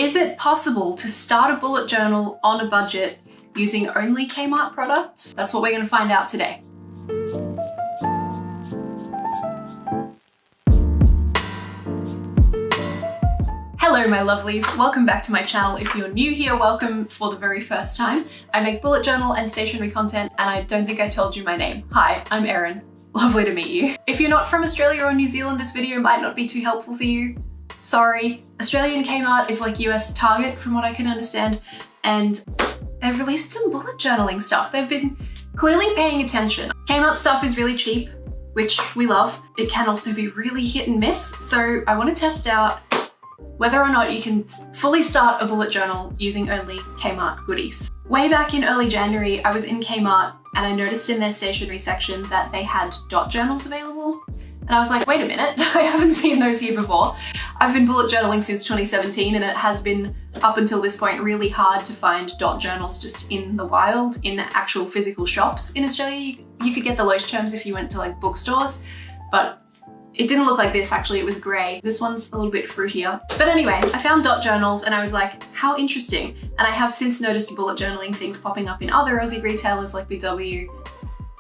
Is it possible to start a bullet journal on a budget using only KMART products? That's what we're going to find out today. Hello my lovelies, welcome back to my channel. If you're new here, welcome for the very first time. I make bullet journal and stationery content, and I don't think I told you my name. Hi, I'm Erin. Lovely to meet you. If you're not from Australia or New Zealand, this video might not be too helpful for you. Sorry. Australian KMART is like US Target from what I can understand, and they've released some bullet journaling stuff. They've been clearly paying attention. KMART stuff is really cheap, which we love. It can also be really hit and miss, so I want to test out whether or not you can fully start a bullet journal using only KMART goodies. Way back in early January, I was in KMART and I noticed in their stationery section that they had dot journals available. And I was like, wait a minute, I haven't seen those here before. I've been bullet journaling since 2017 and it has been, up until this point, really hard to find dot journals just in the wild, in actual physical shops. In Australia, you could get the Leuchtturms if you went to like bookstores, but it didn't look like this actually, it was grey. This one's a little bit fruitier. But anyway, I found dot journals and I was like, how interesting. And I have since noticed bullet journaling things popping up in other Aussie retailers like Big W,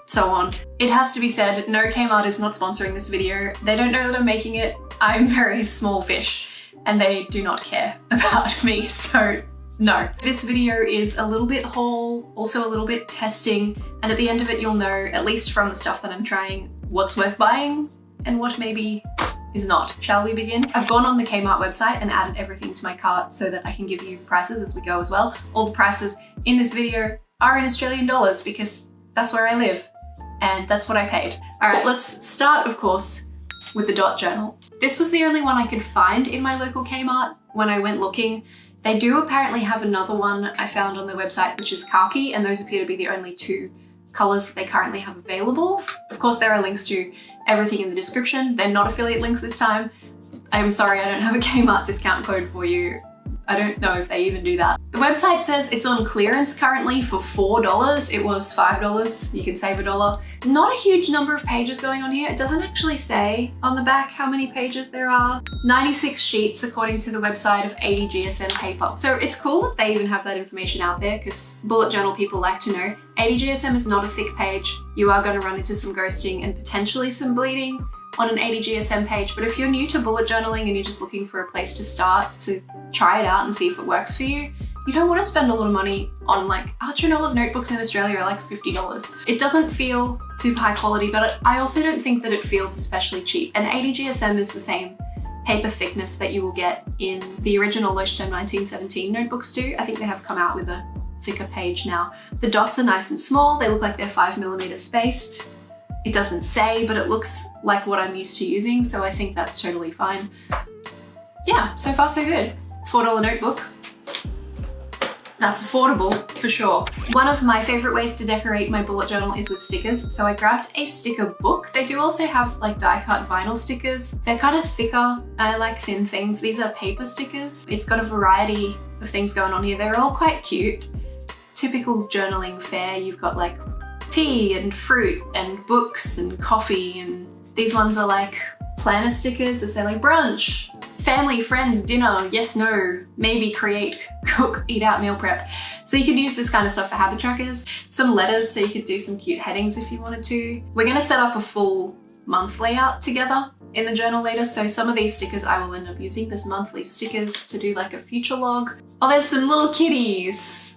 so on. It has to be said, no, KMART is not sponsoring this video. They don't know that I'm making it. I'm very small fish and they do not care about me, so no. This video is a little bit haul, also a little bit testing, and at the end of it you'll know, at least from the stuff that I'm trying, what's worth buying and what maybe is not. Shall we begin? I've gone on the KMART website and added everything to my cart so that I can give you prices as we go as well. All the prices in this video are in Australian dollars because that's where I live and that's what I paid. All right, let's start, of course, with the dot journal. This was the only one I could find in my local KMART when I went looking. They do apparently have another one I found on their website, which is khaki, and those appear to be the only two colors that they currently have available. Of course, there are links to everything in the description. They're not affiliate links this time. I'm sorry, I don't have a KMART discount code for you. I don't know if they even do that. The website says it's on clearance currently for $4. It was $5. You can save $1. Not a huge number of pages going on here. It doesn't actually say on the back how many pages there are. 96 sheets according to the website of 80 GSM paper. So it's cool that they even have that information out there because bullet journal people like to know. 80 GSM is not a thick page. You are going to run into some ghosting and potentially some bleeding on an 80 GSM page, but if you're new to bullet journaling and you're just looking for a place to start to try it out and see if it works for you, you don't want to spend a lot of money on like Artrinol notebooks in Australia are like $50. It doesn't feel super high quality, but I also don't think that it feels especially cheap. And 80 GSM is the same paper thickness that you will get in the original Leuchtturm 1917 notebooks too. I think they have come out with a thicker page now. The dots are nice and small. They look like they're 5mm spaced. It doesn't say, but it looks like what I'm used to using, so I think that's totally fine. Yeah, so far so good. $4 notebook. That's affordable for sure. One of my favorite ways to decorate my bullet journal is with stickers, so I grabbed a sticker book. They do also have like die-cut vinyl stickers. They're kind of thicker, and I like thin things. These are paper stickers. It's got a variety of things going on here. They're all quite cute. Typical journaling fare, you've got like tea and fruit and books and coffee, and these ones are like planner stickers that say like brunch, family, friends, dinner, yes, no, maybe, create, cook, eat out, meal prep. So you could use this kind of stuff for habit trackers. Some letters, so you could do some cute headings if you wanted to. We're gonna set up a full month layout together in the journal later, so some of these stickers I will end up using. There's monthly stickers to do like a future log. Oh, there's some little kitties.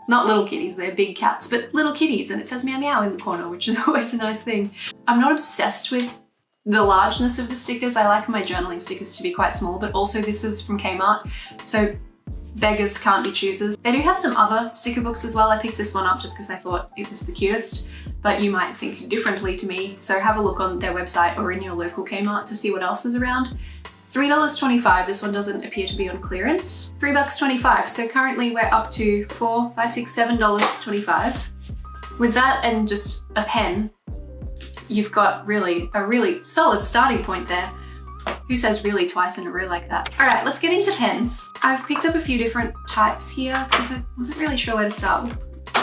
Not little kitties, they're big cats, but little kitties, and it says meow meow in the corner, which is always a nice thing. I'm not obsessed with the largeness of the stickers. I like my journaling stickers to be quite small, but also this is from KMART, so beggars can't be choosers. They do have some other sticker books as well. I picked this one up just because I thought it was the cutest, but you might think differently to me, so have a look on their website or in your local KMART to see what else is around. $3.25, this one doesn't appear to be on clearance. $3.25, so currently we're up to $4, $5, $6, $7.25. With that and just a pen, you've got a really solid starting point there. Who says really twice in a row like that? All right, let's get into pens. I've picked up a few different types here because I wasn't really sure where to start.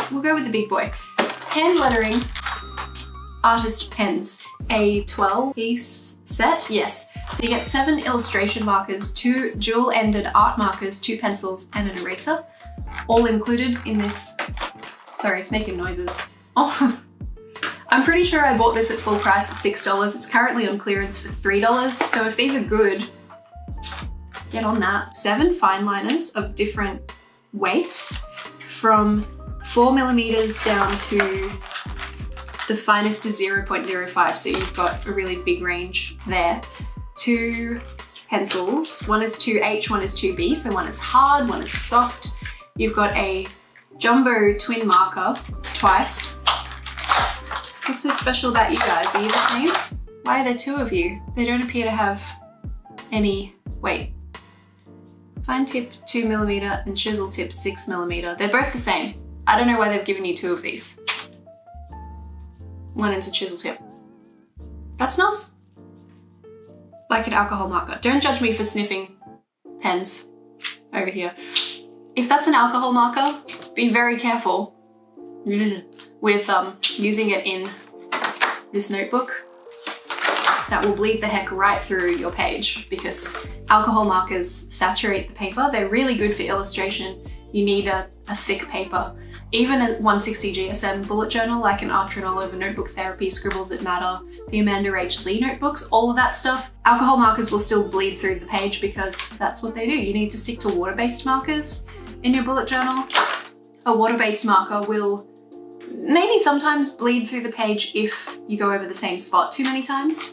We'll go with the big boy. Hand lettering artist pens, a 12-piece set, yes. So you get 7 illustration markers, 2 dual-ended art markers, 2 pencils, and an eraser, all included in this. Sorry, it's making noises. Oh, I'm pretty sure I bought this at full price at $6. It's currently on clearance for $3. So if these are good, get on that. 7 fine liners of different weights, from 4mm down to the finest is 0.05, so you've got a really big range there. 2 pencils, one is 2H, one is 2B, so one is hard, one is soft. You've got a jumbo twin marker, twice. What's so special about you guys? Are you the same? Why are there 2 of you? They don't appear to have any weight. Fine tip 2mm and chisel tip 6mm. They're both the same. I don't know why they've given you 2 of these. One is a chisel tip. That smells like an alcohol marker. Don't judge me for sniffing pens over here. If that's an alcohol marker, be very careful with using it in this notebook. That will bleed the heck right through your page, because alcohol markers saturate the paper. They're really good for illustration. You need a thick paper. Even a 160 GSM bullet journal, like an Artronol over Notebook Therapy, Scribbles That Matter, the Amanda H. Lee notebooks, all of that stuff, alcohol markers will still bleed through the page because that's what they do. You need to stick to water-based markers in your bullet journal. A water-based marker will maybe sometimes bleed through the page if you go over the same spot too many times,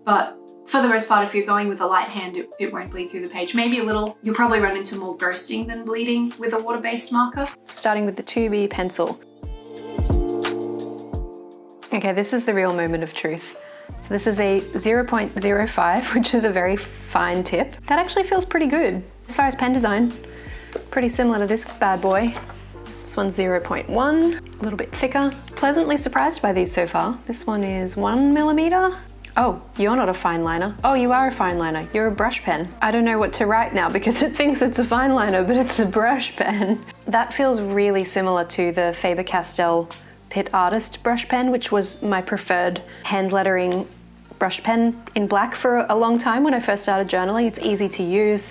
but for the most part, if you're going with a light hand, it won't bleed through the page. Maybe a little. You'll probably run into more ghosting than bleeding with a water-based marker. Starting with the 2B pencil. Okay, this is the real moment of truth. So this is a 0.05, which is a very fine tip. That actually feels pretty good. As far as pen design, pretty similar to this bad boy. This one's 0.1, a little bit thicker. Pleasantly surprised by these so far. This one is 1mm. Oh, you're not a fine liner. Oh, you are a fine liner. You're a brush pen. I don't know what to write now because it thinks it's a fine liner, but it's a brush pen. That feels really similar to the Faber-Castell Pitt Artist brush pen, which was my preferred hand lettering brush pen in black for a long time when I first started journaling. It's easy to use.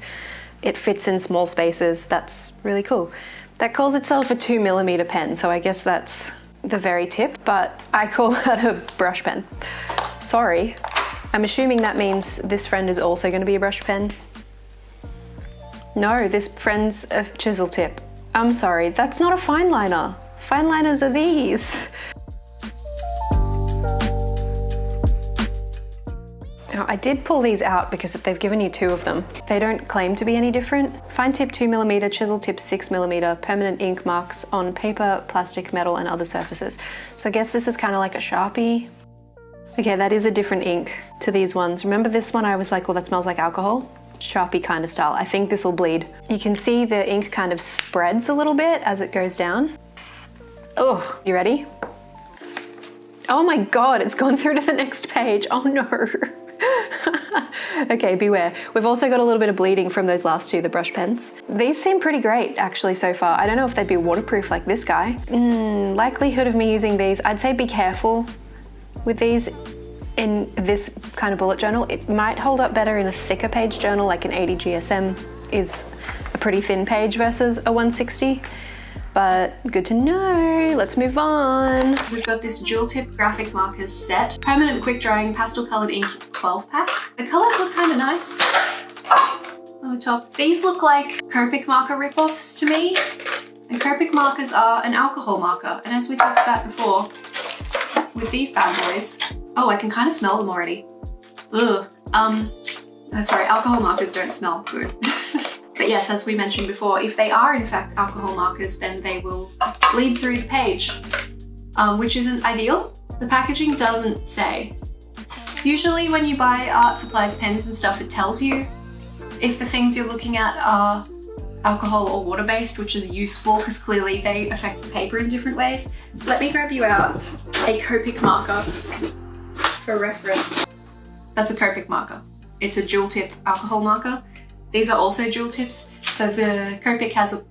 It fits in small spaces. That's really cool. That calls itself a 2mm pen, so I guess that's the very tip, but I call that a brush pen. Sorry. I'm assuming that means this friend is also going to be a brush pen. No, this friend's a chisel tip. I'm sorry, that's not a fine liner. Fine liners are these. Now, I did pull these out because they've given you 2 of them. They don't claim to be any different. Fine tip 2mm, chisel tip 6mm, permanent ink marks on paper, plastic, metal, and other surfaces. So I guess this is kind of like a Sharpie. Okay, that is a different ink to these ones. Remember this one I was like, well, that smells like alcohol? Sharpie kind of style. I think this will bleed. You can see the ink kind of spreads a little bit as it goes down. Oh, you ready? Oh my God, it's gone through to the next page. Oh no. Okay, beware. We've also got a little bit of bleeding from those last 2, the brush pens. These seem pretty great actually so far. I don't know if they'd be waterproof like this guy. Likelihood of me using these, I'd say be careful with these in this kind of bullet journal. It might hold up better in a thicker page journal, like an 80 GSM is a pretty thin page versus a 160, but good to know. Let's move on. We've got this dual tip graphic markers set, permanent quick drying pastel colored ink 12 pack. The colors look kind of nice on the top. These look like Copic marker ripoffs to me, and Copic markers are an alcohol marker, and as we talked about before, with these bad boys, oh, I can kind of smell them already. Ugh. Sorry, alcohol markers don't smell good. But yes, as we mentioned before, if they are in fact alcohol markers, then they will bleed through the page, which isn't ideal. The packaging doesn't say. Usually when you buy art supplies, pens and stuff, it tells you if the things you're looking at are alcohol or water-based, which is useful because clearly they affect the paper in different ways. Let me grab you out a Copic marker for reference. That's a Copic marker. It's a dual tip alcohol marker. These are also dual tips. So the Copic has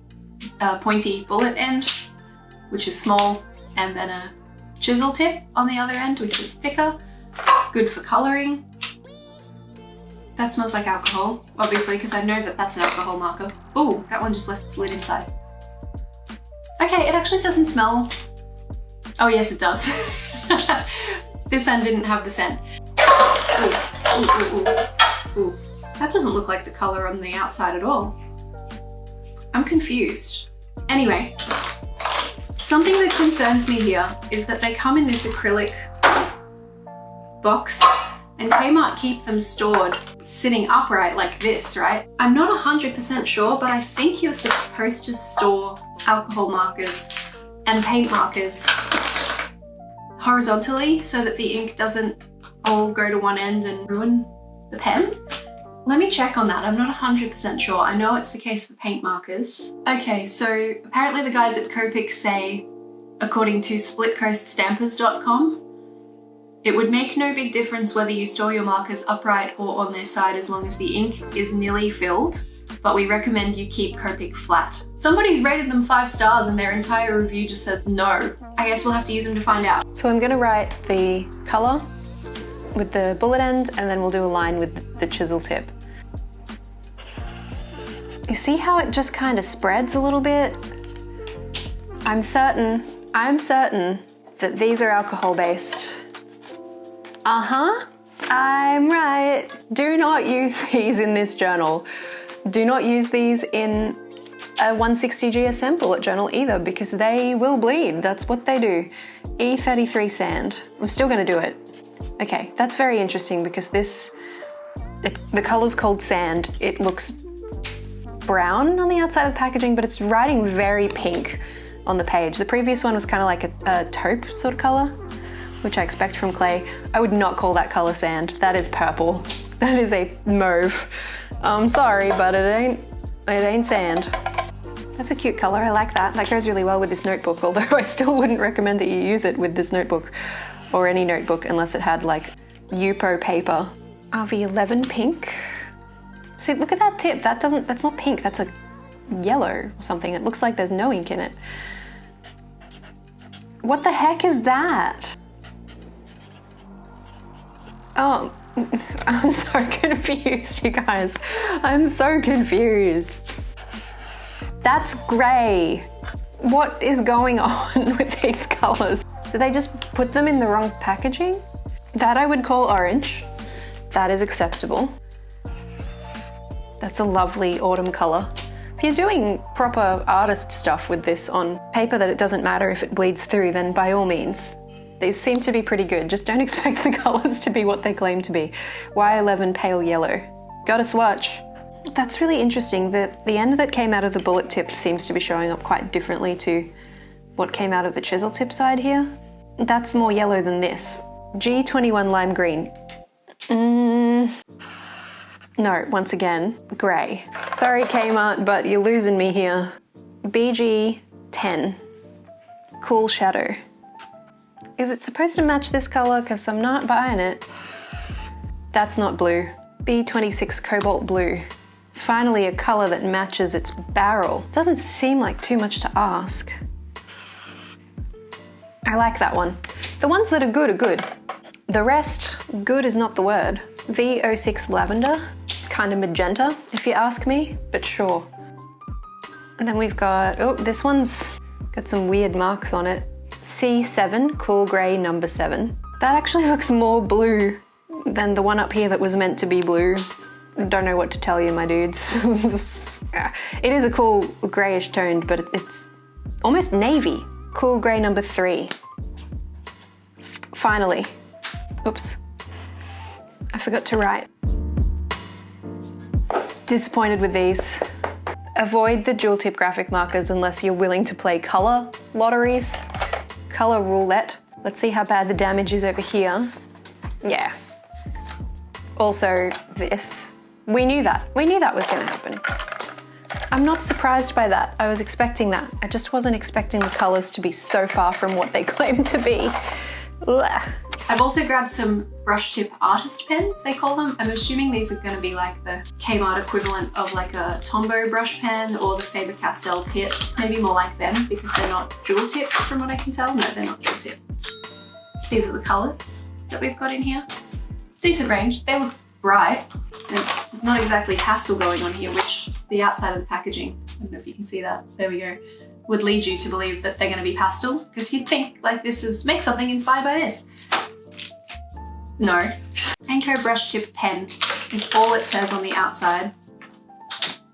a pointy bullet end, which is small, and then a chisel tip on the other end, which is thicker. Good for coloring. That smells like alcohol, obviously, because I know that that's an alcohol marker. Ooh, that one just left its lid inside. Okay, it actually doesn't smell. Oh yes, it does. This end didn't have the scent. Ooh, ooh, ooh, ooh, ooh. That doesn't look like the color on the outside at all. I'm confused. Anyway, something that concerns me here is that they come in this acrylic box, and KMART keep them stored sitting upright like this, right? I'm not 100% sure, but I think you're supposed to store alcohol markers and paint markers horizontally so that the ink doesn't all go to one end and ruin the pen. Let me check on that. I'm not 100% sure. I know it's the case for paint markers. Okay, so apparently the guys at Copic say, according to splitcoaststampers.com, it would make no big difference whether you store your markers upright or on their side as long as the ink is nearly filled, but we recommend you keep Copic flat. Somebody's rated them 5 stars and their entire review just says no. I guess we'll have to use them to find out. So I'm gonna write the color with the bullet end, and then we'll do a line with the chisel tip. You see how it just kind of spreads a little bit? I'm certain that these are alcohol based. I'm right. Do not use these in this journal. Do not use these in a 160 GSM bullet journal either, because they will bleed. That's what they do. E33 sand. I'm still gonna do it. Okay, that's very interesting because the color's called sand. It looks brown on the outside of the packaging, but it's writing very pink on the page. The previous one was kind of like a taupe sort of color, which I expect from clay. I would not call that color sand. That is purple. That is a mauve. I'm sorry, but it ain't sand. That's a cute color. I like that. That goes really well with this notebook, although I still wouldn't recommend that you use it with this notebook or any notebook unless it had like Yupo paper. RV11 pink. See, look at that tip. That's not pink. That's a yellow or something. It looks like there's no ink in it. What the heck is that? Oh, I'm so confused, you guys. I'm so confused. That's gray. What is going on with these colors? Did they just put them in the wrong packaging? That I would call orange. That is acceptable. That's a lovely autumn color. If you're doing proper artist stuff with this on paper that it doesn't matter if it bleeds through, then by all means. These seem to be pretty good. Just don't expect the colors to be what they claim to be. Y11 pale yellow. Gotta swatch. That's really interesting. The end that came out of the bullet tip seems to be showing up quite differently to what came out of the chisel tip side here. That's more yellow than this. G21 lime green. No, once again, grey. Sorry KMART, but you're losing me here. BG10, cool shadow. Is it supposed to match this color? Because I'm not buying it. That's not blue. B26 cobalt blue. Finally a color that matches its barrel. Doesn't seem like too much to ask. I like that one. The ones that are good. The rest, good is not the word. V06 lavender, kind of magenta, if you ask me, but sure. And then we've got, oh, this one's got some weird marks on it. C7, cool grey number 7. That actually looks more blue than the one up here that was meant to be blue. Don't know what to tell you, my dudes. It is a cool greyish toned, but it's almost navy. Cool grey number 3. Finally. Oops. I forgot to write. Disappointed with these. Avoid the dual tip graphic markers unless you're willing to play colour lotteries, colour roulette. Let's see how bad the damage is over here. Yeah. Also this. We knew that was gonna happen. I'm not surprised by that. I was expecting that. I just wasn't expecting the colours to be so far from what they claim to be. Ugh. I've also grabbed some brush tip artist pens, they call them. I'm assuming these are gonna be like the KMART equivalent of like a Tombow brush pen or the Faber-Castell Pitt. Maybe more like them because they're not dual tip from what I can tell. No, they're not dual tip. These are the colors that we've got in here. Decent range. They look bright. And there's not exactly pastel going on here, which the outside of the packaging, I don't know if you can see that, there we go, would lead you to believe that they're going to be pastel, because you'd think like this is, make something inspired by this. No. Panko brush tip pen is all it says on the outside.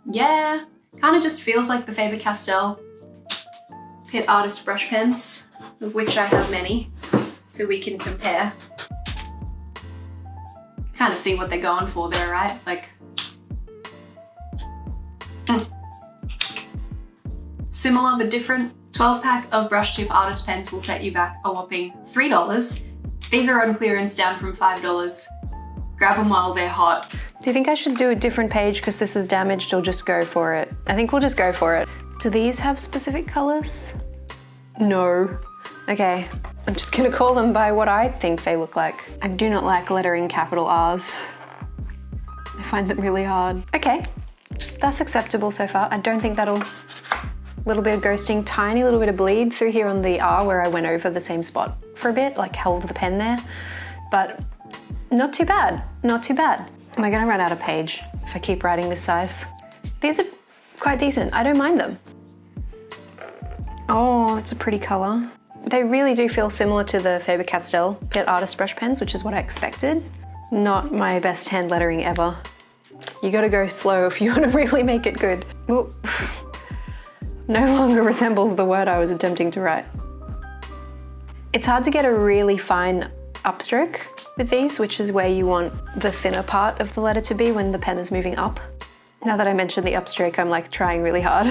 Yeah, kind of just feels like the Faber-Castell Pitt Artist brush pens, of which I have many, so we can compare. Kind of see what they're going for there, right? Like, similar but different. 12-pack of brush tip artist pens will set you back a whopping $3. These are on clearance down from $5. Grab them while they're hot. Do you think I should do a different page because this is damaged, or just go for it? I think we'll just go for it. Do these have specific colors? No. Okay, I'm just gonna call them by what I think they look like. I do not like lettering capital R's. I find them really hard. Okay, that's acceptable so far. I don't think that'll... Little bit of ghosting, tiny little bit of bleed through here on the R where I went over the same spot for a bit, like held the pen there. But not too bad, not too bad. Am I gonna run out of page if I keep writing this size? These are quite decent, I don't mind them. Oh, it's a pretty color. They really do feel similar to the Faber-Castell Pitt Artist brush pens, which is what I expected. Not my best hand lettering ever. You gotta go slow if you wanna really make it good. Ooh. No longer resembles the word I was attempting to write. It's hard to get a really fine upstroke with these, which is where you want the thinner part of the letter to be when the pen is moving up. Now that I mentioned the upstroke, I'm like trying really hard.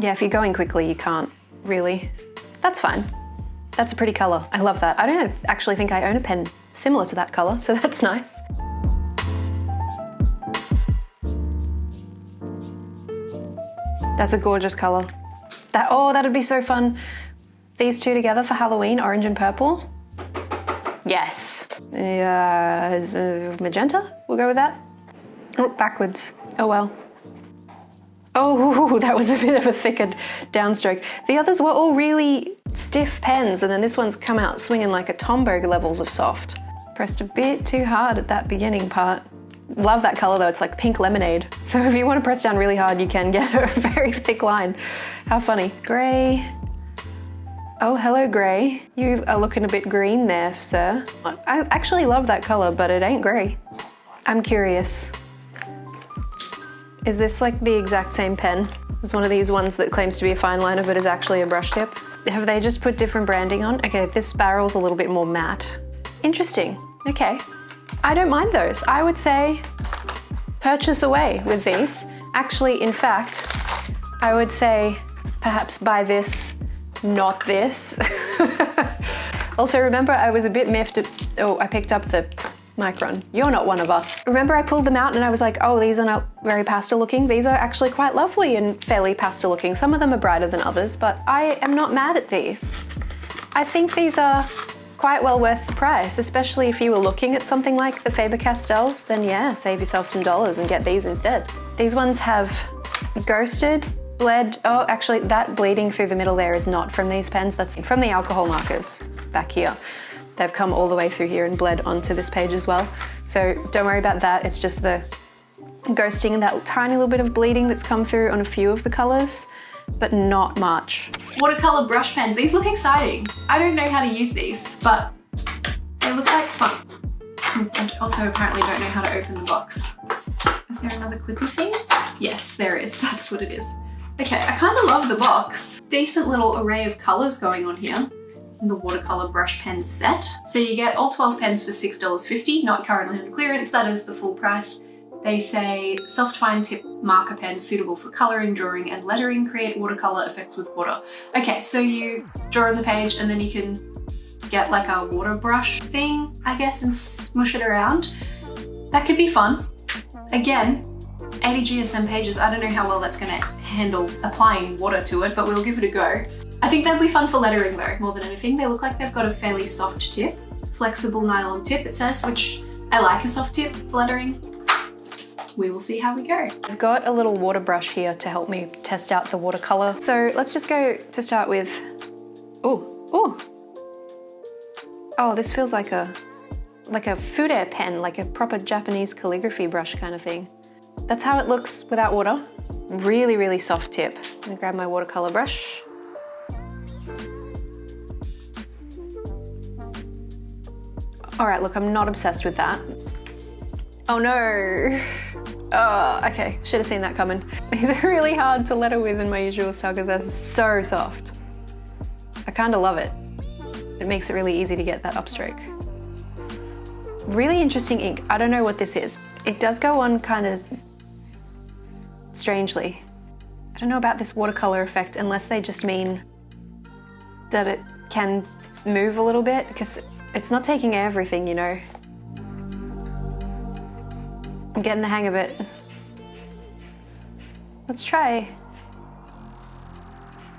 Yeah, if you're going quickly, you can't really. That's fine. That's a pretty color. I love that. I don't actually think I own a pen similar to that color, so that's nice. That's a gorgeous color. Oh, that'd be so fun. These two together for Halloween, orange and purple. Yes. Magenta, we'll go with that. Oh, backwards. Oh well. Oh, that was a bit of a thicker downstroke. The others were all really stiff pens, and then this one's come out swinging like a Tombow levels of soft. Pressed a bit too hard at that beginning part. Love that color though, it's like pink lemonade. So if you want to press down really hard, you can get a very thick line. How funny. Grey. Oh, hello grey. You are looking a bit green there, sir. I actually love that color, but it ain't grey. I'm curious. Is this like the exact same pen? It's one of these ones that claims to be a fine liner, but is actually a brush tip. Have they just put different branding on? Okay, this barrel's a little bit more matte. Interesting, okay. I don't mind those. I would say purchase away with these. Actually, in fact, I would say perhaps buy this, not this. Also, remember I was a bit miffed at, oh, I picked up the Micron. You're not one of us. Remember I pulled them out and I was like, oh, these are not very pastel looking. These are actually quite lovely and fairly pastel looking. Some of them are brighter than others, but I am not mad at these. I think these are quite well worth the price, especially if you were looking at something like the Faber-Castells, then yeah, save yourself some dollars and get these instead. These ones have ghosted, bled, oh, actually that bleeding through the middle there is not from these pens, that's from the alcohol markers back here. They've come all the way through here and bled onto this page as well. So don't worry about that, it's just the ghosting and that tiny little bit of bleeding that's come through on a few of the colors, but not much. Watercolor brush pens, these look exciting. I don't know how to use these, but they look like fun. And also apparently don't know how to open the box. Is there another clippy thing? Yes, there is, that's what it is. Okay, I kind of love the box. Decent little array of colors going on here in the watercolor brush pen set. So you get all 12 pens for $6.50, not currently on clearance, that is the full price. They say soft fine tip marker pen suitable for coloring, drawing and lettering, create watercolor effects with water. Okay, so you draw on the page and then you can get like a water brush thing, I guess, and smush it around. That could be fun. Again, 80 GSM pages, I don't know how well that's gonna handle applying water to it, but we'll give it a go. I think that'd be fun for lettering though, more than anything. They look like they've got a fairly soft tip. Flexible nylon tip, it says, which I like a soft tip for lettering. We will see how we go. I've got a little water brush here to help me test out the watercolor. So let's just go to start with, oh, this feels like a like a fude pen, like a proper Japanese calligraphy brush kind of thing. That's how it looks without water. Really, really soft tip. I'm gonna grab my watercolor brush. All right, look, I'm not obsessed with that. Oh no. Oh, okay, should have seen that coming. These are really hard to letter with in my usual style because they're so soft. I kind of love it. It makes it really easy to get that upstroke. Really interesting ink. I don't know what this is. It does go on kind of strangely. I don't know about this watercolor effect unless they just mean that it can move a little bit, because it's not taking everything, you know. I'm getting the hang of it. Let's try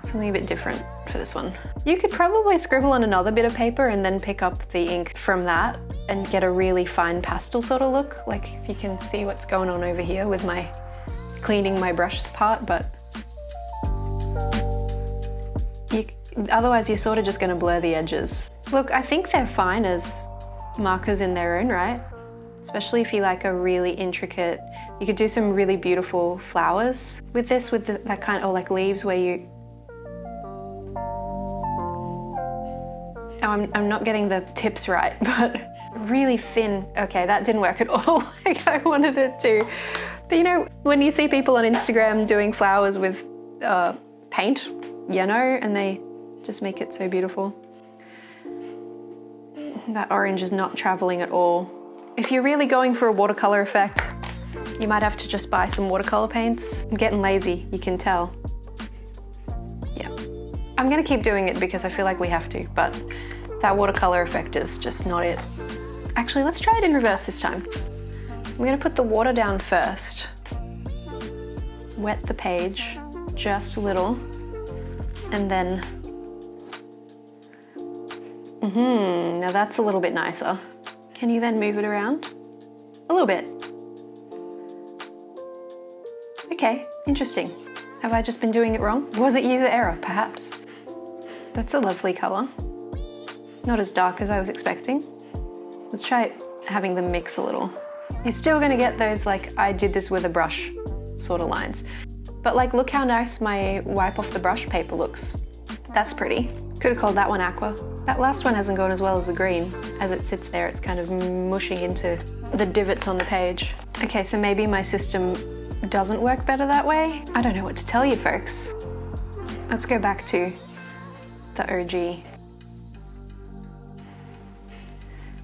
something a bit different for this one. You could probably scribble on another bit of paper and then pick up the ink from that and get a really fine pastel sort of look. Like if you can see what's going on over here with my cleaning my brush part, but otherwise you're sort of just going to blur the edges. Look, I think they're fine as markers in their own right, especially if you like a really intricate, you could do some really beautiful flowers with this, with that kind of, or like leaves where you, oh, I'm not getting the tips right, but really thin. Okay, that didn't work at all like I wanted it to. But you know, when you see people on Instagram doing flowers with paint, you know, and they just make it so beautiful. That orange is not traveling at all. If you're really going for a watercolor effect, you might have to just buy some watercolor paints. I'm getting lazy, you can tell. Yeah. I'm gonna keep doing it because I feel like we have to, but that watercolor effect is just not it. Actually, let's try it in reverse this time. I'm gonna put the water down first. Wet the page just a little, and then, now that's a little bit nicer. Can you then move it around? A little bit. Okay, interesting. Have I just been doing it wrong? Was it user error, perhaps? That's a lovely color. Not as dark as I was expecting. Let's try having them mix a little. You're still gonna get those like, I did this with a brush sort of lines. But like, look how nice my wipe off the brush paper looks. That's pretty. Could have called that one aqua. That last one hasn't gone as well as the green. As it sits there, it's kind of mushing into the divots on the page. Okay, so maybe my system doesn't work better that way. I don't know what to tell you, folks. Let's go back to the OG.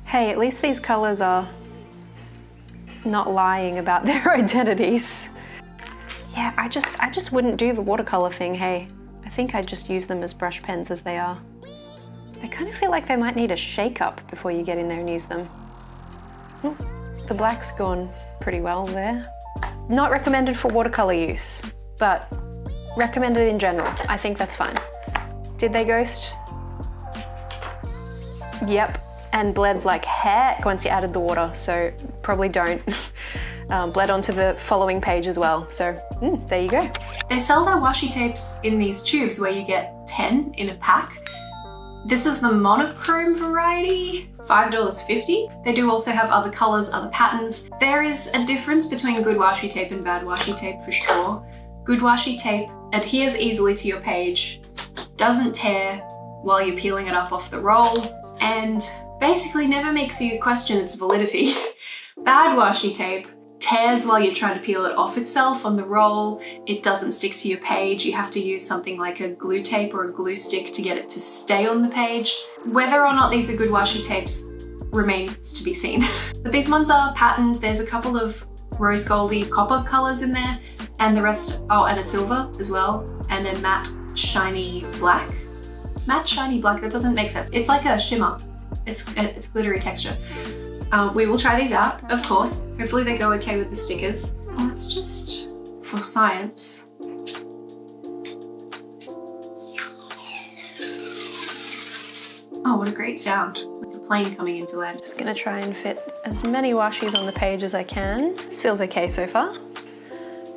Hey, at least these colors are not lying about their identities. Yeah, I just wouldn't do the watercolor thing, hey. I think I'd just use them as brush pens as they are. I kind of feel like they might need a shake up before you get in there and use them. The black's gone pretty well there. Not recommended for watercolor use, but recommended in general. I think that's fine. Did they ghost? Yep, and bled like heck once you added the water, so probably don't. Bled onto the following page as well, so there you go. They sell their washi tapes in these tubes where you get 10 in a pack. This is the monochrome variety, $5.50. They do also have other colors, other patterns. There is a difference between good washi tape and bad washi tape for sure. Good washi tape adheres easily to your page, doesn't tear while you're peeling it up off the roll, and basically never makes you question its validity. Bad washi tape tears while you're trying to peel it off itself on the roll. It doesn't stick to your page. You have to use something like a glue tape or a glue stick to get it to stay on the page. Whether or not these are good washi tapes remains to be seen. But these ones are patterned. There's a couple of rose goldy copper colors in there, and the rest, oh, and a silver as well, and then matte shiny black. Matte shiny black, that doesn't make sense. It's like a shimmer. It's glittery texture. We will try these out, of course. Hopefully they go okay with the stickers. Let's just, for science. Oh, what a great sound. Like a plane coming into land. Just gonna try and fit as many washis on the page as I can. This feels okay so far.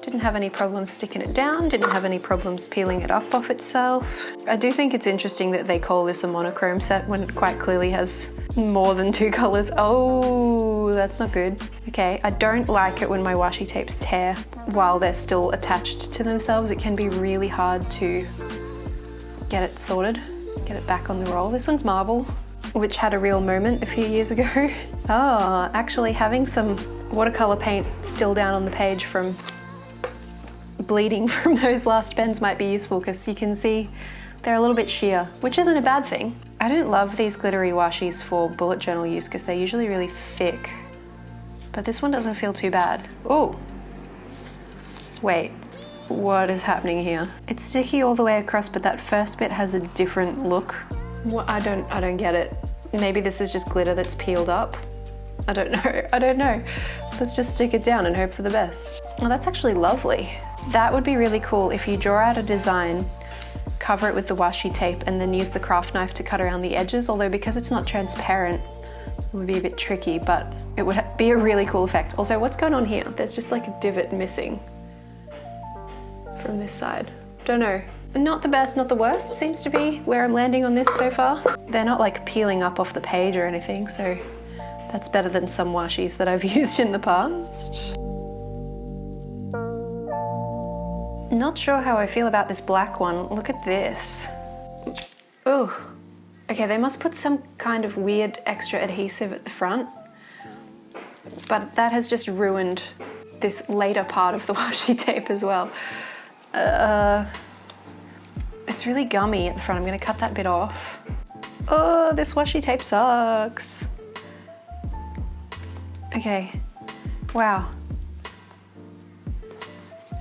Didn't have any problems sticking it down, didn't have any problems peeling it up off itself. I do think it's interesting that they call this a monochrome set when it quite clearly has More than 2 colors. Oh, that's not good. Okay, I don't like it when my washi tapes tear while they're still attached to themselves. It can be really hard to get it sorted, get it back on the roll. This one's marble, which had a real moment a few years ago. Oh, actually having some watercolor paint still down on the page from bleeding from those last pens might be useful because you can see they're a little bit sheer, which isn't a bad thing. I don't love these glittery washis for bullet journal use because they're usually really thick, but this one doesn't feel too bad. Oh, wait, what is happening here? It's sticky all the way across, but that first bit has a different look. What? I don't get it. Maybe this is just glitter that's peeled up. I don't know. Let's just stick it down and hope for the best. Well, that's actually lovely. That would be really cool if you draw out a design, cover it with the washi tape, and then use the craft knife to cut around the edges, although because it's not transparent, it would be a bit tricky, but it would be a really cool effect. Also, what's going on here? There's just like a divot missing from this side. Don't know. Not the best, not the worst, seems to be where I'm landing on this so far. They're not like peeling up off the page or anything, so that's better than some washis that I've used in the past. Not sure how I feel about this black one. Look at this. Oh, okay, they must put some kind of weird extra adhesive at the front, but that has just ruined this later part of the washi tape as well. It's really gummy at the front. I'm gonna cut that bit off. Oh, this washi tape sucks. Okay, wow.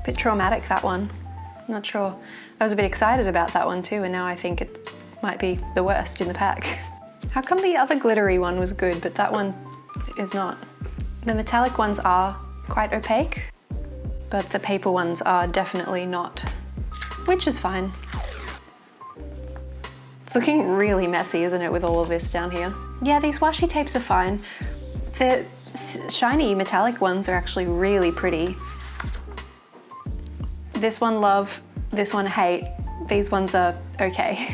Bit traumatic, that one. Not sure. I was a bit excited about that one too, and now I think it might be the worst in the pack. How come the other glittery one was good, but that one is not? The metallic ones are quite opaque, but the paper ones are definitely not, which is fine. It's looking really messy, isn't it, with all of this down here? Yeah, these washi tapes are fine. The shiny metallic ones are actually really pretty. This one love, this one hate. These ones are okay.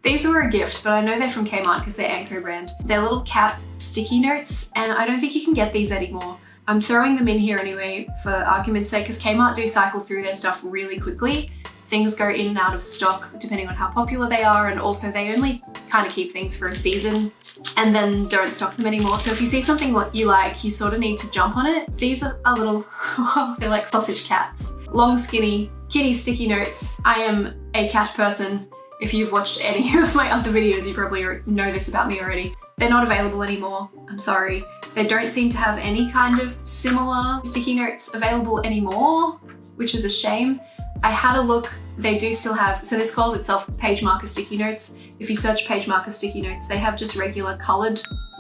These were a gift, but I know they're from KMART because they're Anko brand. They're little cat sticky notes, and I don't think you can get these anymore. I'm throwing them in here anyway for argument's sake, because KMART do cycle through their stuff really quickly. Things go in and out of stock depending on how popular they are, and also they only kind of keep things for a season and then don't stock them anymore. So if you see something you like, you sort of need to jump on it. These are a little, they're like sausage cats. Long, skinny, kitty sticky notes. I am a cat person. If you've watched any of my other videos, you probably know this about me already. They're not available anymore, I'm sorry. They don't seem to have any kind of similar sticky notes available anymore, which is a shame. I had a look, they do still have, so this calls itself page marker sticky notes. If you search page marker sticky notes, they have just regular colored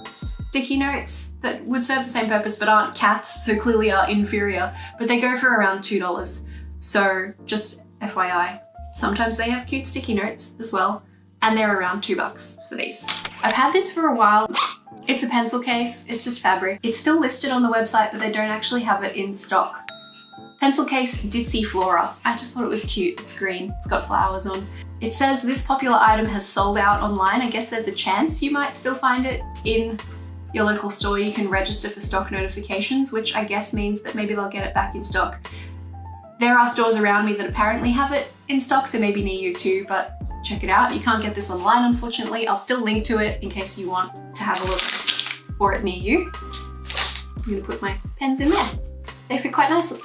sticky notes that would serve the same purpose but aren't cats, so clearly are inferior, but they go for around $2. So just FYI, sometimes they have cute sticky notes as well, and they're around $2 for these. I've had this for a while. It's a pencil case, it's just fabric. It's still listed on the website, but they don't actually have it in stock. Pencil case Ditsy Flora. I just thought it was cute. It's green, it's got flowers on. It says this popular item has sold out online. I guess there's a chance you might still find it in your local store. You can register for stock notifications, which I guess means that maybe they'll get it back in stock. There are stores around me that apparently have it in stock, so maybe near you too, but check it out. You can't get this online, unfortunately. I'll still link to it in case you want to have a look for it near you. I'm gonna put my pens in there. They fit quite nicely.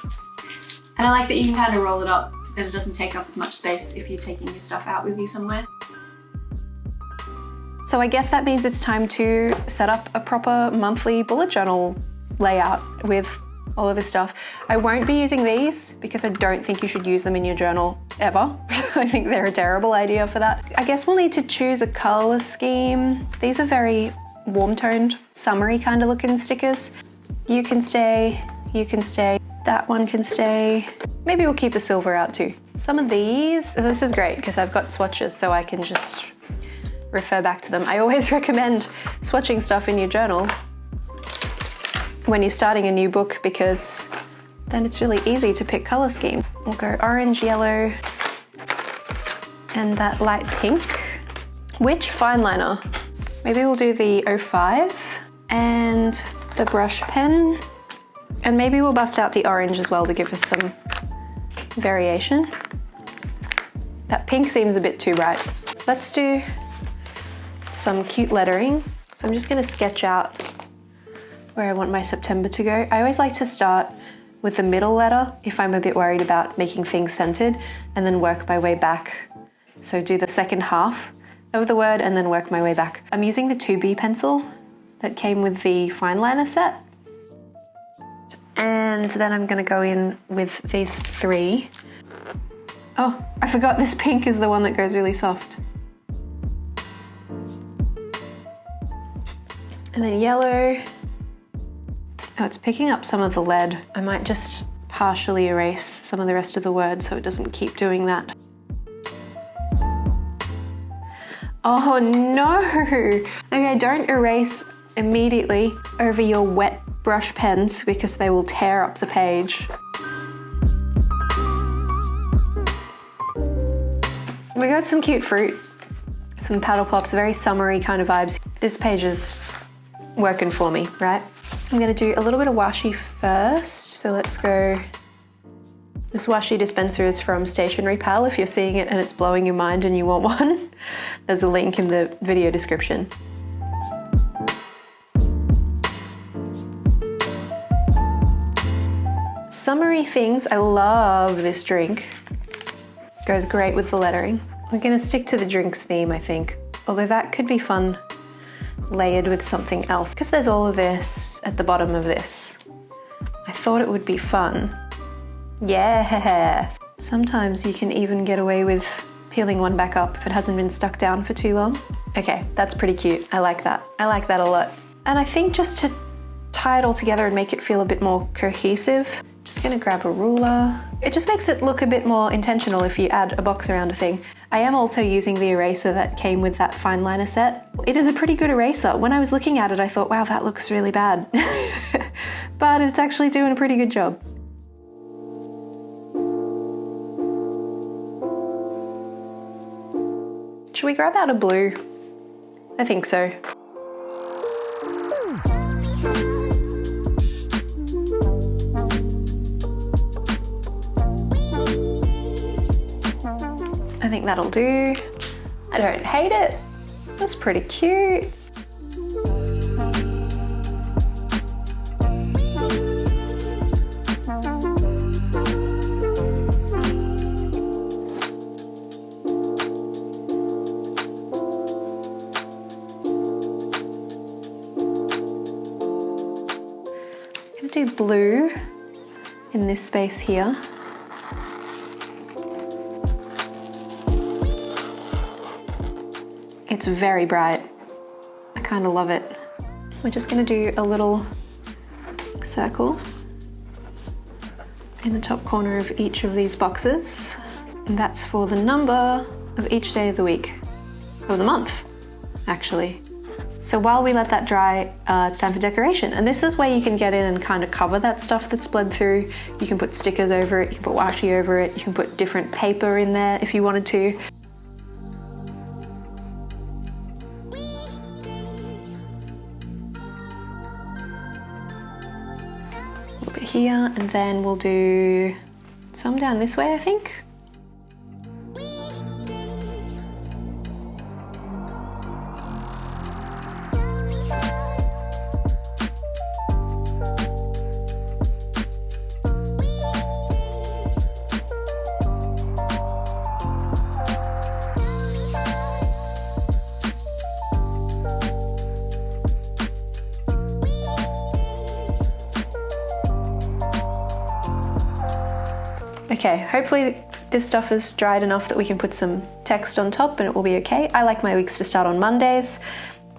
And I like that you can kind of roll it up and it doesn't take up as much space if you're taking your stuff out with you somewhere. So I guess that means it's time to set up a proper monthly bullet journal layout with all of this stuff. I won't be using these because I don't think you should use them in your journal ever. I think they're a terrible idea for that. I guess we'll need to choose a color scheme. These are very warm-toned, summery kind of looking stickers. You can stay, that one can stay. Maybe we'll keep the silver out too. Some of these, this is great because I've got swatches so I can just refer back to them. I always recommend swatching stuff in your journal when you're starting a new book because then it's really easy to pick color scheme. We'll go orange, yellow, and that light pink. Which fine liner Maybe we'll do the 05 and the brush pen. And maybe we'll bust out the orange as well to give us some variation. That pink seems a bit too bright. Let's do some cute lettering. So I'm just gonna sketch out where I want my September to go. I always like to start with the middle letter if I'm a bit worried about making things centered, and then work my way back. So do the second half of the word and then work my way back. I'm using the 2B pencil that came with the fine liner set. And then I'm gonna go in with these 3. Oh, I forgot this pink is the one that goes really soft. And then yellow. Oh, it's picking up some of the lead. I might just partially erase some of the rest of the word so it doesn't keep doing that. Oh no! Okay, don't erase immediately over your wet brush pens because they will tear up the page. We got some cute fruit, some paddle pops, very summery kind of vibes. This page is working for me, right? I'm gonna do a little bit of washi first. So let's go. This washi dispenser is from Stationery Pal. If you're seeing it and it's blowing your mind and you want one, there's a link in the video description. Summery things, I love this drink. Goes great with the lettering. We're gonna stick to the drinks theme, I think. Although that could be fun layered with something else, because there's all of this at the bottom of this. I thought it would be fun. Yeah! Sometimes you can even get away with peeling one back up if it hasn't been stuck down for too long. Okay, that's pretty cute. I like that. I like that a lot. And I think just to tie it all together and make it feel a bit more cohesive, just gonna grab a ruler. It just makes it look a bit more intentional if you add a box around a thing. I am also using the eraser that came with that fine liner set. It is a pretty good eraser. When I was looking at it, I thought, wow, that looks really bad. But it's actually doing a pretty good job. Should we grab out a blue? I think so. I think that'll do. I don't hate it. That's pretty cute. I'm gonna do blue in this space here. It's very bright. I kind of love it. We're just gonna do a little circle in the top corner of each of these boxes. And that's for the number of each day of the week, of the month, actually. So while we let that dry, it's time for decoration. And this is where you can get in and kind of cover that stuff that's bled through. You can put stickers over it, you can put washi over it, you can put different paper in there if you wanted to. Here, and then we'll do some down this way, I think. Okay, hopefully this stuff is dried enough that we can put some text on top and it will be okay. I like my weeks to start on Mondays.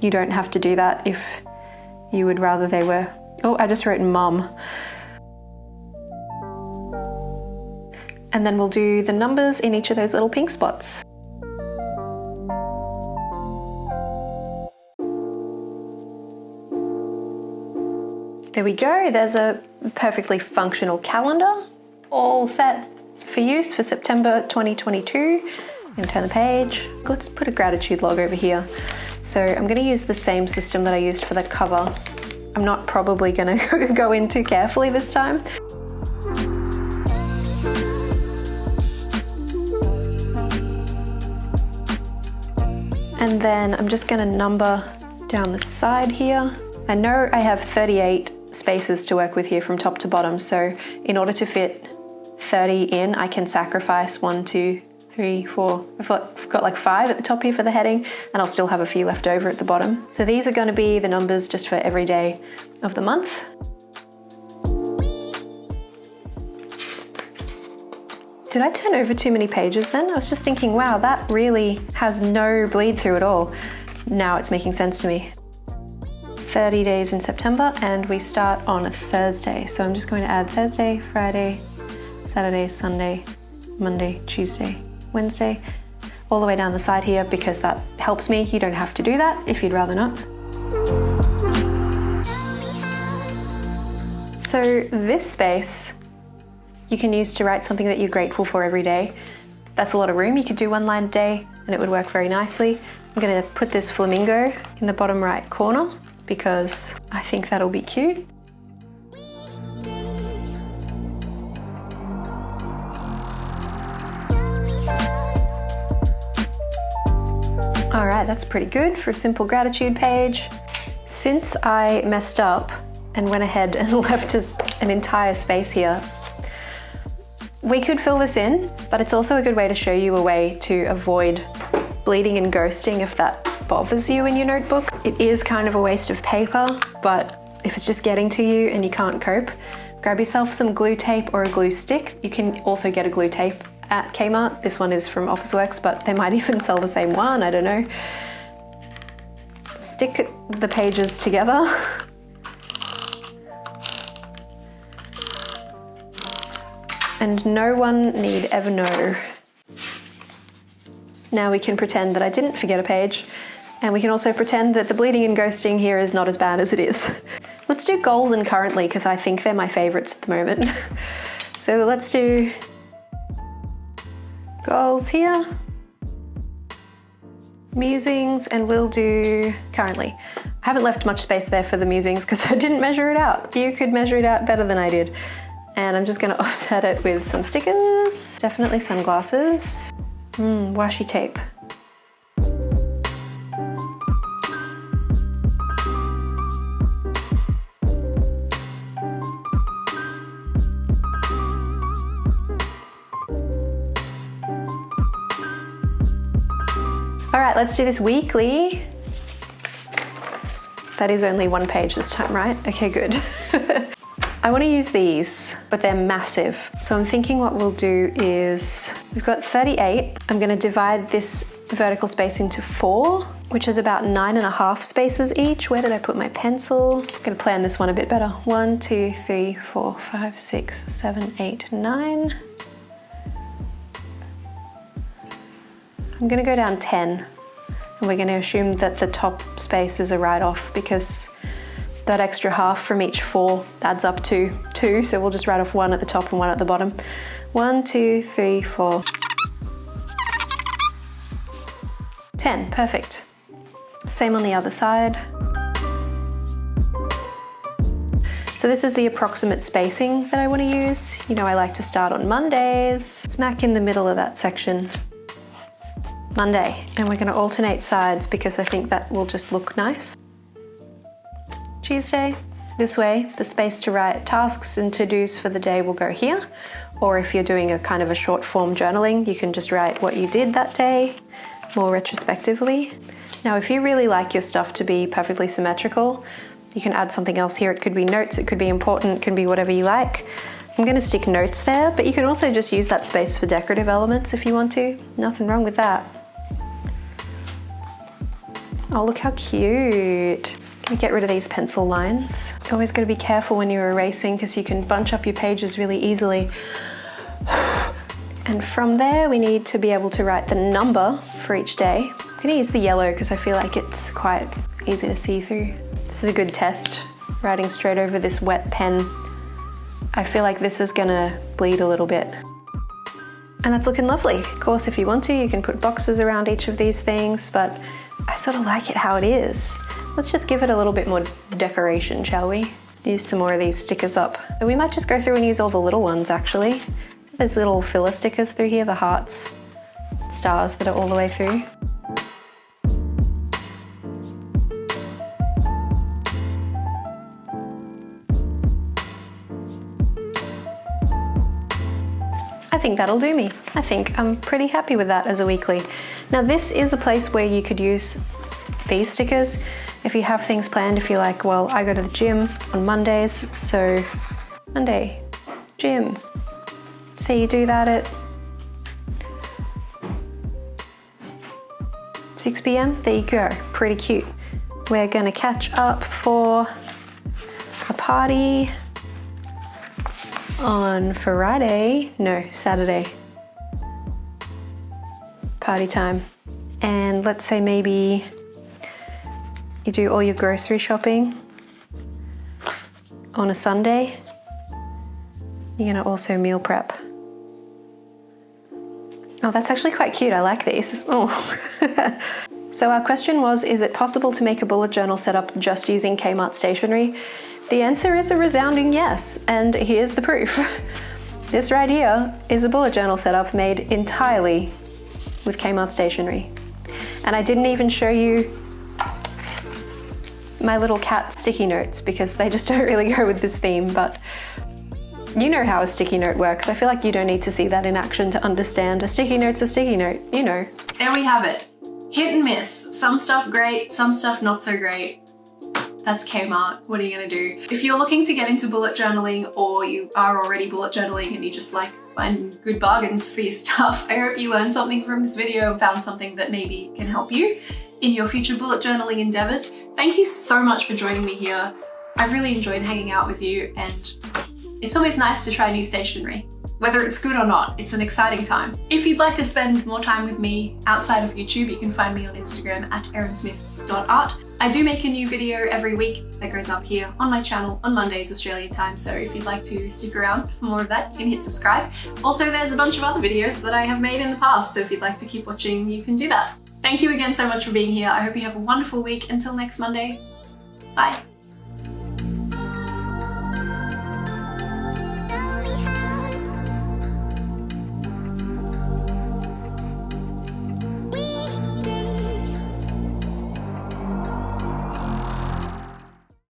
You don't have to do that if you would rather they were... Oh, I just wrote mum. And then we'll do the numbers in each of those little pink spots. There we go, there's a perfectly functional calendar. All set for use for September 2022. I'm gonna turn the page. Let's put a gratitude log over here. So I'm going to use the same system that I used for the cover. I'm not probably going to go in too carefully this time. And then I'm just going to number down the side here. I know I have 38 spaces to work with here from top to bottom, so in order to fit 30 in, I can sacrifice 1, 2, 3, 4. I've got like 5 at the top here for the heading, and I'll still have a few left over at the bottom. So these are going to be the numbers just for every day of the month. Did I turn over too many pages then? I was just thinking, wow, that really has no bleed through at all. Now it's making sense to me. 30 days in September, and we start on a Thursday. So I'm just going to add Thursday, Friday, Saturday, Sunday, Monday, Tuesday, Wednesday, all the way down the side here because that helps me. You don't have to do that if you'd rather not. So this space you can use to write something that you're grateful for every day. That's a lot of room. You could do one line a day and it would work very nicely. I'm going to put this flamingo in the bottom right corner because I think that'll be cute. All right, that's pretty good for a simple gratitude page. Since I messed up and went ahead and left us an entire space here, we could fill this in, but it's also a good way to show you a way to avoid bleeding and ghosting if that bothers you in your notebook. It is kind of a waste of paper, but if it's just getting to you and you can't cope, grab yourself some glue tape or a glue stick. You can also get a glue tape at KMART. This one is from Officeworks, but they might even sell the same one, I don't know. Stick the pages together. And no one need ever know. Now we can pretend that I didn't forget a page, and we can also pretend that the bleeding and ghosting here is not as bad as it is. Let's do goals and currently, because I think they're my favorites at the moment. So let's do goals here, musings, and we'll do currently. I haven't left much space there for the musings because I didn't measure it out. You could measure it out better than I did. And I'm just going to offset it with some stickers. Definitely sunglasses. Washi tape. All right, let's do this weekly. That is only one page this time, right? Okay, good. I want to use these, but they're massive. So I'm thinking what we'll do is, we've got 38. I'm going to divide this vertical space into 4, which is about 9.5 spaces each. Where did I put my pencil? I'm going to plan this one a bit better. 1, 2, 3, 4, 5, 6, 7, 8, 9. I'm going to go down 10, and we're going to assume that the top space is a write-off because that extra half from each 4 adds up to 2, so we'll just write off 1 at the top and 1 at the bottom. 1, 2, 3, 4. 10, perfect. Same on the other side. So this is the approximate spacing that I want to use. You know, I like to start on Mondays, smack in the middle of that section. Monday, and we're going to alternate sides because I think that will just look nice. Tuesday. This way, the space to write tasks and to-dos for the day will go here. Or if you're doing a kind of a short form journaling, you can just write what you did that day more retrospectively. Now, if you really like your stuff to be perfectly symmetrical, you can add something else here. It could be notes, it could be important, it can be whatever you like. I'm going to stick notes there, but you can also just use that space for decorative elements if you want to. Nothing wrong with that. Oh, look how cute. Get rid of these pencil lines. Always got to be careful when you're erasing because you can bunch up your pages really easily. And from there we need to be able to write the number for each day. I'm going to use the yellow because I feel like it's quite easy to see through. This is a good test, writing straight over this wet pen. I feel like this is going to bleed a little bit. And that's looking lovely. Of course, if you want to, you can put boxes around each of these things, but I sort of like it how it is. Let's just give it a little bit more decoration, shall we? Use some more of these stickers up. So we might just go through and use all the little ones actually. There's little filler stickers through here, the hearts, stars that are all the way through. I think that'll do me. I think I'm pretty happy with that as a weekly. Now this is a place where you could use these stickers if you have things planned, if you're like, well, I go to the gym on Mondays, so Monday, gym. So you do that at 6 p.m, there you go, pretty cute. We're gonna catch up for a party on Friday, no, Saturday. Party time. And let's say maybe you do all your grocery shopping on a Sunday. You're gonna also meal prep. Oh, that's actually quite cute. I like these. Oh. So our question was, is it possible to make a bullet journal setup just using KMART Stationery? The answer is a resounding yes, and here's the proof. This right here is a bullet journal setup made entirely with KMART Stationery. And I didn't even show you my little cat sticky notes because they just don't really go with this theme, but you know how a sticky note works. I feel like you don't need to see that in action to understand a sticky note's a sticky note, you know. There we have it. Hit and miss. Some stuff great, some stuff not so great. That's KMART. What are you gonna do? If you're looking to get into bullet journaling, or you are already bullet journaling and you just like find good bargains for your stuff, I hope you learned something from this video and found something that maybe can help you in your future bullet journaling endeavors. Thank you so much for joining me here. I've really enjoyed hanging out with you, and it's always nice to try new stationery. Whether it's good or not, it's an exciting time. If you'd like to spend more time with me outside of YouTube, you can find me on Instagram at erinsmith.art. I do make a new video every week that goes up here on my channel on Mondays Australian time, so if you'd like to stick around for more of that, you can hit subscribe. Also, there's a bunch of other videos that I have made in the past, so if you'd like to keep watching, you can do that. Thank you again so much for being here. I hope you have a wonderful week. Until next Monday, bye.